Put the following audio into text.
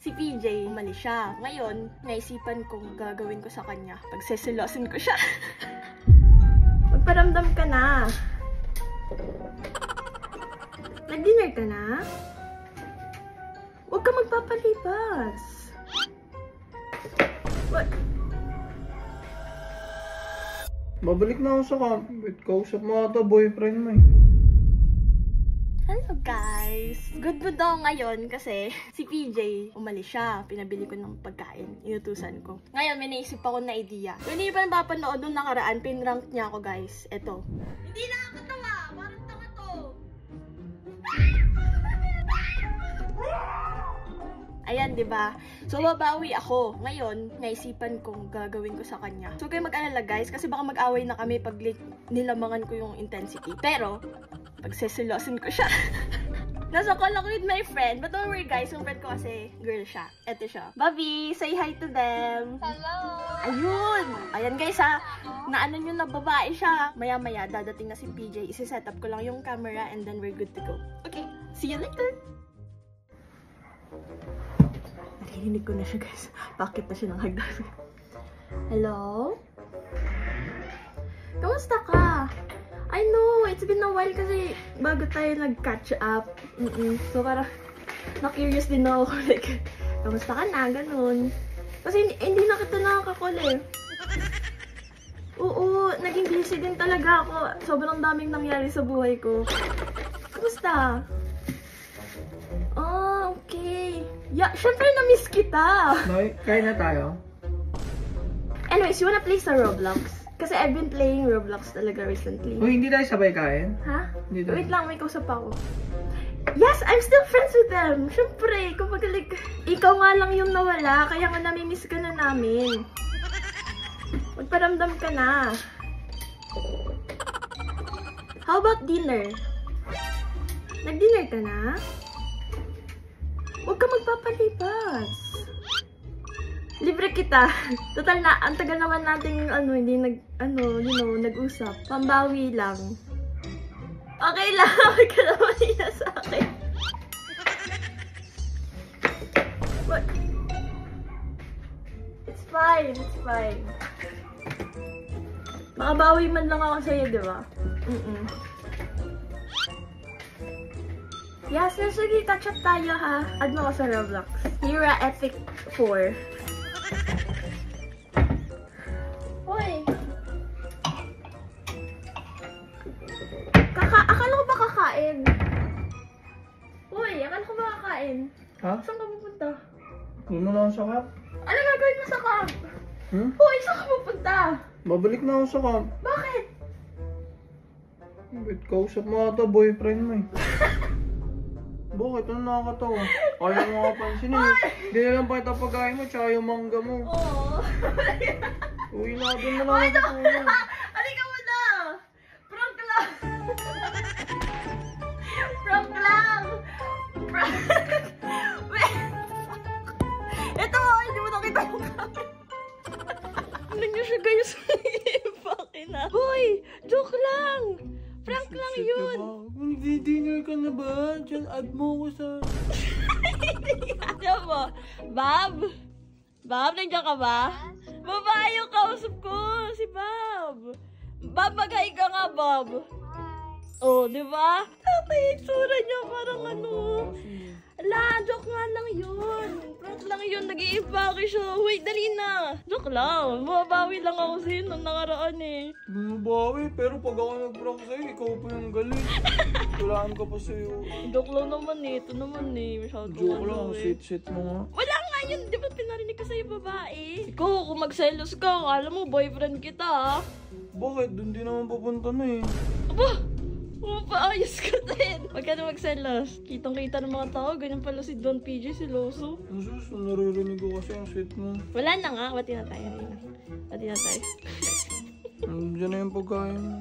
Si PJ, umalis siya. Ngayon, naisipan kong gagawin ko sa kanya. Pagseselosin ko siya. Magparamdam ka na. Nag-dinner ka na? Huwag ka magpapalipas. What? Babalik na ako sa camp. Wait, kausap mo ata boyfriend mo eh. Hello guys! Good mood ako ngayon kasi si PJ, umalis siya. Pinabili ko ng pagkain. Inutusan ko. Ngayon, may naisip ako na idea. Kung hindi pa napapanood nung nakaraan, pinrank niya ako guys. Eto. Hindi nakakatawa! Parang tanga to! Ayan, diba? So, babawi ako. Ngayon, naisipan kong gagawin ko sa kanya. So, kayo mag-alala guys, kasi baka mag-away na kami pag nilamangan ko yung intensity. Pero, pagseselosin ko siya. Nasa call ako with my friend. But don't worry guys, yung friend ko kasi girl siya. Eto siya. Bobby, say hi to them. Hello! Ayun! Ayan guys ha. Naano nyo na babae siya. Maya-maya, dadating na si PJ. Isi-set up ko lang yung camera and then we're good to go. Okay, see you later! Narinig ko na siya guys. Bakit na siya ng hagdan? Hello? Kamusta ka? I know, it's been a while kasi bago tayo nag-catch up. So parang na-curious din ako. Like, kamusta ka na? Ganun. Kasi hindi na kita nakakakol eh. Oo, naging busy din talaga ako. Sobrang daming nangyari sa buhay ko. Kamusta? Oh, okay. Yeah, syempre na-miss kita. Noy, kain na tayo. Anyways, you wanna play sa Roblox? Kasi I've been playing Roblox talaga recently. Uy, hindi tayo sabay kain? Ha? Hindi tayo. Wait lang, may kausap ako. Yes, I'm still friends with them. Syempre, kumbaga like, ikaw nga lang yung nawala, kaya nga namimiss ka na namin. Magparamdam ka na. How about dinner? Nag-dinner ka na? Huwag ka magpapalipas. Libre kita. Total na, ang tagal naman nating hindi nag-usap. Pambawi lang. Okay lang, huwag ka naman niya sa akin. What? It's fine, it's fine. Makabawi man lang ako sa'yo, di ba? Yes, sige, catch up tayo ha. Add mo ako sa Roblox. Hira Epic 4. Hoy! Akala ko ba kakain? Hoy, akala ko ba kakain? Ha? Saan ka pupunta? Huwag mo na ako sa camp. Ano gagawin mo sa camp? Hmm? Hoy, saan ka pupunta? Babalik na ako sa camp. Bakit? Wait, kausap mo ata boyfriend mo eh. Bakit? Ano nakakatawa? Kaya mo nga pansin eh. Hindi na lang pa kita pagkain mo, tsaka yung mangga mo. Oo. Uwi na, doon na lang ako tulog. Halika mo na! Prank lang! Prank lang! Prank! Wait! Ito! Hindi mo nakita yung kami. Ano nyo siya guys? Bakit na? Hoy! Joke lang! Prank lang yun! Hindi dinner ka na ba? Diyan, add mo ko sa... Diyan mo? Bob? Bob, nandiyan ka ba? Babae yung kausap ko! Si Bob! Bob, mag-hi ka nga, Bob! Oh, di ba? Tatay, itsura niya parang Ala, joke nga lang yun. Prank lang yun, nag-i-impake siya. Wait, dali na. Joke lang. Mababawi lang ako sa'yo nung nakaraan eh. Mabawi, pero pag ako nag-prank sa'yo, ikaw pa yung galing. Tulaan ka pa sa'yo. Joke lang naman eh. Ito naman eh. Masyado Joke lang, sweet mo nga. Wala nga yun. Di ba pinarinig ko sa'yo babae? Ikaw, kung magselos ka, alam mo, boyfriend kita ah. Bakit? Doon din naman papunta na eh. Aba! Paayos ka din. Huwag ka na magselos. Kitang-kita ng mga tao. Ganyan pala si Don PJ, si Loso. Nasus, naririnig ko kasi ang sweet mo. Wala na nga. Bati na tayo. Bati na tayo. Diyan na yung pagkain mo.